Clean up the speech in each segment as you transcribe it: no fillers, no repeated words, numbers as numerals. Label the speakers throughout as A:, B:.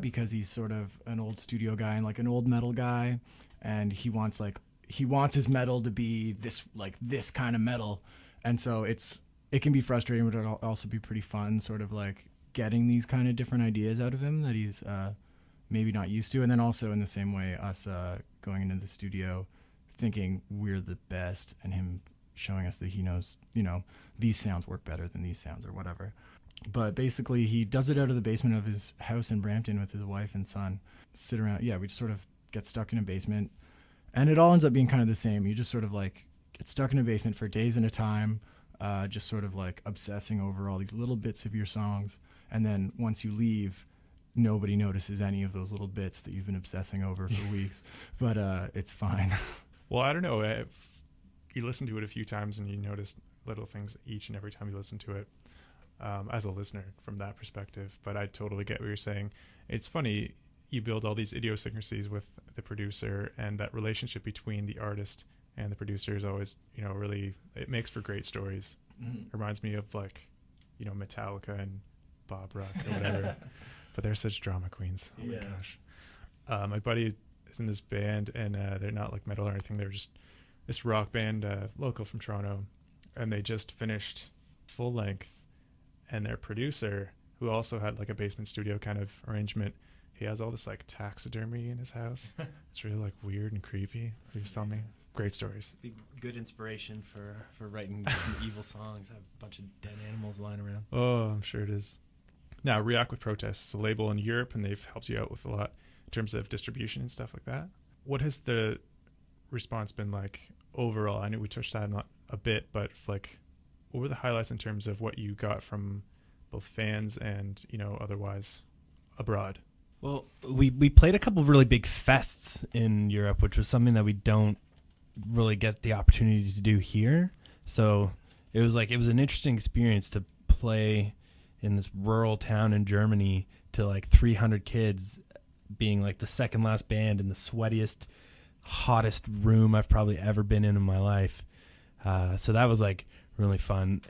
A: because he's sort of an old studio guy and like an old metal guy, and he wants his metal to be this kind of metal, and so it can be frustrating, but it'll also be pretty fun, sort of like getting these kind of different ideas out of him that he's maybe not used to, and then also in the same way us going into the studio thinking we're the best, and him showing us that he knows, these sounds work better than these sounds or whatever. But basically, he does it out of the basement of his house in Brampton with his wife and son. Sit around. Yeah, we just sort of get stuck in a basement. And it all ends up being kind of the same. You just sort of like get stuck in a basement for days at a time, just sort of like obsessing over all these little bits of your songs. And then once you leave, nobody notices any of those little bits that you've been obsessing over for weeks. But it's fine.
B: Well, I don't know. If you listen to it a few times and you notice little things each and every time you listen to it, as a listener from that perspective. But I totally get what you're saying. It's funny, you build all these idiosyncrasies with the producer, and that relationship between the artist and the producer is always, really, it makes for great stories. Mm-hmm. It reminds me of like, Metallica and Bob Rock or whatever. But they're such drama queens. Oh my gosh. My buddy is in this band, and they're not like metal or anything. They're just this rock band, local from Toronto, and they just finished full length. And their producer, who also had like a basement studio kind of arrangement, he has all this like taxidermy in his house. It's really like weird and creepy. He was telling me great stories.
C: Good inspiration for writing some evil songs. Have a bunch of dead animals lying around.
B: Oh, I'm sure it is. Now, React with Protest is a label in Europe, and they've helped you out with a lot in terms of distribution and stuff like that. What has the response been like overall? I know we touched on a bit, but like, what were the highlights in terms of what you got from both fans and, otherwise abroad?
C: Well, we played a couple of really big fests in Europe, which was something that we don't really get the opportunity to do here. So it was an interesting experience to play in this rural town in Germany to like 300 kids, being like the second last band in the sweatiest, hottest room I've probably ever been in my life. So that was like really fun.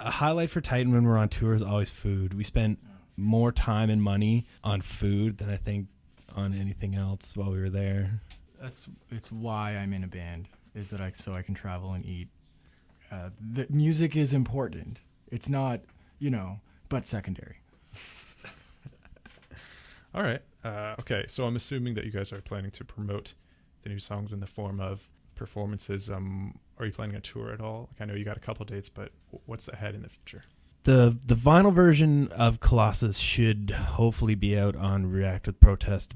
C: A highlight for Titan when we're on tour is always food. We spent more time and money on food than I think on anything else while we were there.
A: It's why I'm in a band, is that so I can travel and eat. The music is important. It's not, but secondary.
B: All right. Okay. So I'm assuming that you guys are planning to promote the new songs in the form of performances. Are you planning a tour at all? Like, I know you got a couple dates, but what's ahead in the future?
C: The vinyl version of Colossus should hopefully be out on React with Protest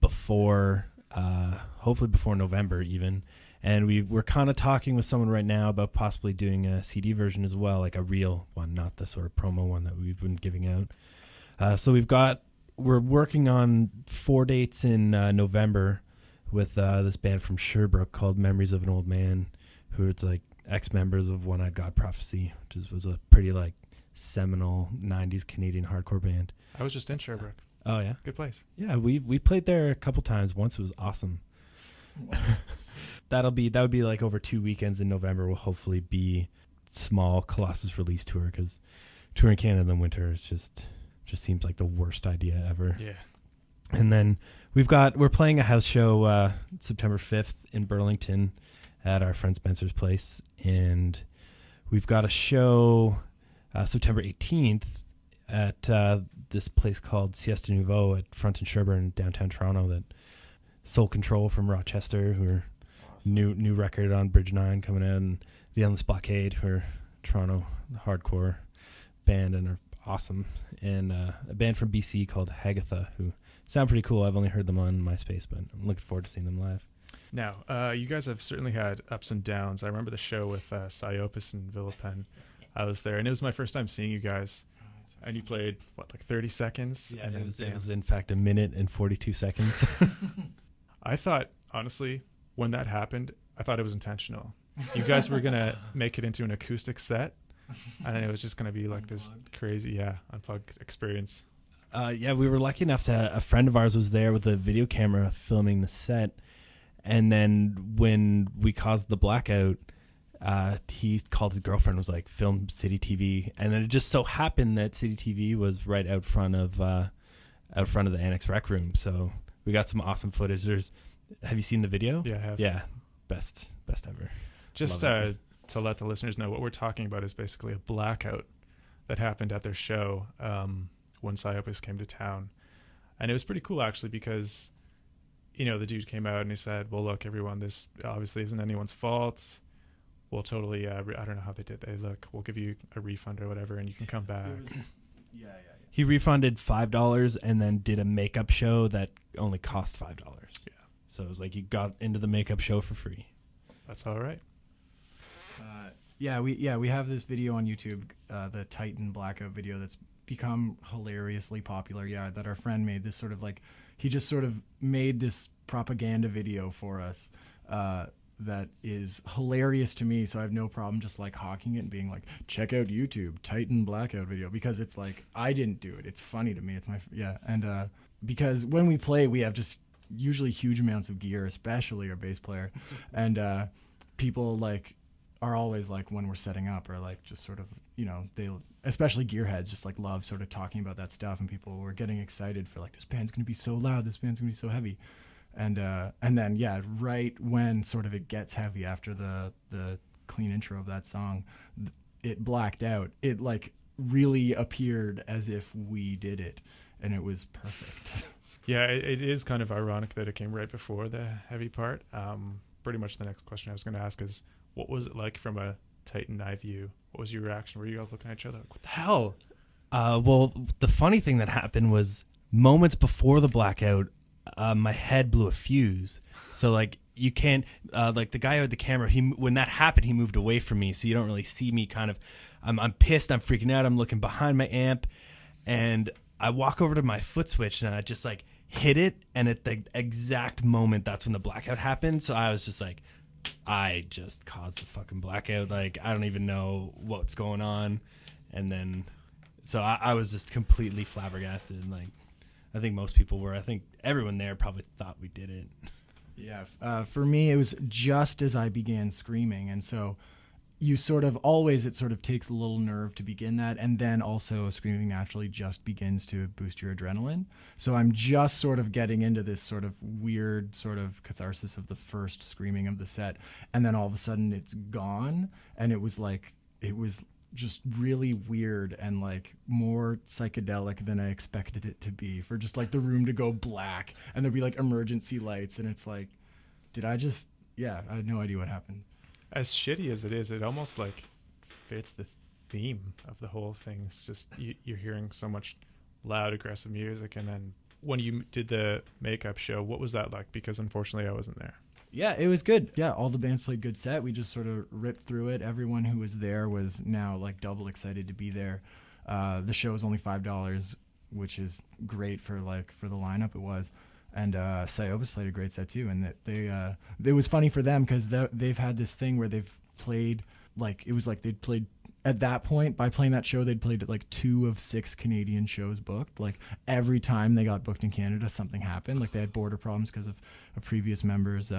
C: hopefully before November even. And we're kind of talking with someone right now about possibly doing a CD version as well, like a real one, not the sort of promo one that we've been giving out. So we're working on 4 dates in November with this band from Sherbrooke called Memories of an Old Man, who it's like ex-members of One Eyed God Prophecy, which was a pretty like seminal 90s Canadian hardcore band.
B: I was just in Sherbrooke.
C: Oh yeah,
B: good place.
C: Yeah, we played there a couple times. Once it was awesome. That would be like over 2 weekends in November. Will hopefully be small Colossus release tour, because touring Canada in the winter is just seems like the worst idea ever.
B: Yeah.
C: And then we're playing a house show September 5th in Burlington at our friend Spencer's place, and we've got a show September 18th at this place called Siesta Nouveau at Front and Sherbourne in downtown Toronto. That Soul Control from Rochester, who are awesome. New record on Bridge 9 coming out, and The Endless Blockade, who are Toronto hardcore band and are awesome, and a band from BC called Hagatha, who sound pretty cool. I've only heard them on MySpace, but I'm looking forward to seeing them live.
B: Now, you guys have certainly had ups and downs. I remember the show with Psyopus and Villapen. I was there, and it was my first time seeing you guys. And you played, like 30 seconds?
C: Yeah, and it was in fact 1 minute and 42 seconds.
B: I thought, honestly, when that happened, I thought it was intentional. You guys were going to make it into an acoustic set, and then it was just going to be like this crazy, unplugged experience.
C: We were lucky enough to a friend of ours was there with a video camera filming the set, and then when we caused the blackout, he called his girlfriend, was like, film City TV, and then it just so happened that City TV was right out front of out front of the Annex Rec Room. So we got some awesome footage. Have you seen the video?
B: Yeah, I have.
C: Yeah, best ever.
B: Just
C: Love
B: to let the listeners know, what we're talking about is basically a blackout that happened at their show when Psyopus came to town. And it was pretty cool, actually, because, you know, the dude came out and he said, well, look, everyone, this obviously isn't anyone's fault. We'll totally, I don't know how they did that. Look, we'll give you a refund or whatever, and you can come back.
A: Yeah.
C: He refunded $5 and then did a makeup show that only cost $5.
B: Yeah.
C: So it was like you got into the makeup show for free.
B: That's all right.
A: We have this video on YouTube, the Titan Blackout video that's become hilariously popular. Yeah, that our friend made. This sort of like, he just sort of made this propaganda video for us that is hilarious to me. So I have no problem just like hawking it and being like, check out YouTube Titan Blackout video, because it's like, I didn't do it. It's funny to me. It's and because when we play, we have just usually huge amounts of gear, especially our bass player, and people like are always like, when we're setting up, or like just sort of, you know, they, especially gearheads, just like love sort of talking about that stuff, and people were getting excited for like, this band's gonna be so loud, this band's gonna be so heavy, and then right when sort of it gets heavy after the clean intro of that song, it blacked out. It like really appeared as if we did it, and it was perfect.
B: Yeah, it is kind of ironic that it came right before the heavy part. Pretty much the next question I was going to ask is, what was it like from a Titan eye view? What was your reaction? Were you guys looking at each other like, what the hell?
C: Well, the funny thing that happened was moments before the blackout, my head blew a fuse. So like you can't, like the guy with the camera, when that happened, he moved away from me. So you don't really see me kind of, I'm pissed. I'm freaking out. I'm looking behind my amp, and I walk over to my foot switch and I just like hit it. And at the exact moment, that's when the blackout happened. So I was just like, I just caused the fucking blackout. Like, I don't even know what's going on. And then, so I was just completely flabbergasted. And like, I think most people were. I think everyone there probably thought we did it.
A: Yeah. For me, it was just as I began screaming. And so you sort of always, it sort of takes a little nerve to begin that. And then also screaming naturally just begins to boost your adrenaline. So I'm just sort of getting into this sort of weird sort of catharsis of the first screaming of the set. And then all of a sudden it's gone. And it was like, it was just really weird and like more psychedelic than I expected it to be, for just like the room to go black and there'd be like emergency lights. And it's like, I had no idea what happened.
B: As shitty as it is, it almost like fits the theme of the whole thing. It's just you're hearing so much loud, aggressive music. And then when you did the makeup show, what was that like? Because unfortunately I wasn't there.
A: Yeah, it was good. Yeah, all the bands played good set. We just sort of ripped through it. Everyone who was there was now like double excited to be there. The show was only $5, which is great for the lineup it was. And Psyopus played a great set too. And it was funny for them because they've had this thing where they've played, like, it was like they'd played, at that point, by playing that show, they'd played like 2 of 6 Canadian shows booked. Like every time they got booked in Canada, something happened. Like they had border problems because of a previous member's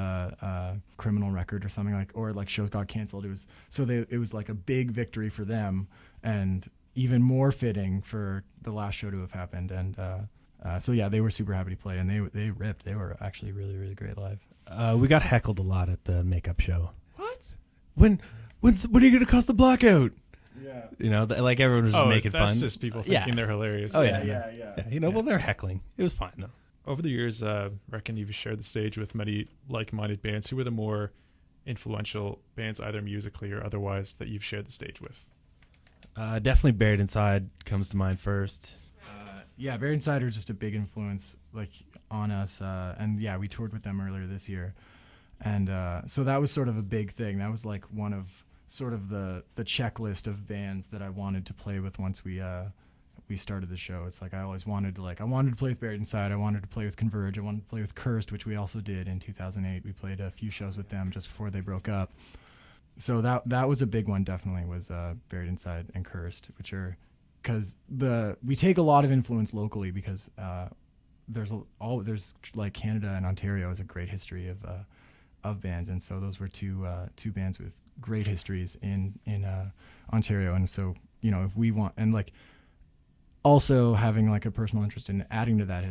A: criminal record or something, like, or like shows got canceled. It was like a big victory for them, and even more fitting for the last show to have happened. And so yeah, they were super happy to play, and they ripped. They were actually really, really great live.
C: We got heckled a lot at the makeup show.
A: What?
C: When are you going to cause the blackout?
A: Yeah.
C: You know, like everyone was just making
B: that's
C: fun.
B: just people thinking they're hilarious.
C: Oh, yeah. You know,
B: Yeah.
C: well, they're heckling. It was fine, though.
B: Over the years, reckon you've shared the stage with many like-minded bands. Who were the more influential bands, either musically or otherwise, that you've shared the stage with?
C: Definitely Buried Inside comes to mind first.
A: Yeah, Buried Inside are just a big influence, like, on us. And yeah, we toured with them earlier this year. And so that was sort of a big thing. That was like one of sort of the checklist of bands that I wanted to play with once we started the show. It's like I always wanted to play with Buried Inside. I wanted to play with Converge. I wanted to play with Cursed, which we also did in 2008. We played a few shows with them just before they broke up. So that was a big one, definitely, was Buried Inside and Cursed, which are, because we take a lot of influence locally, because there's like Canada and Ontario has a great history of bands, and so those were two bands with great histories in Ontario. And so, you know, if we want, and like also having like a personal interest in adding to that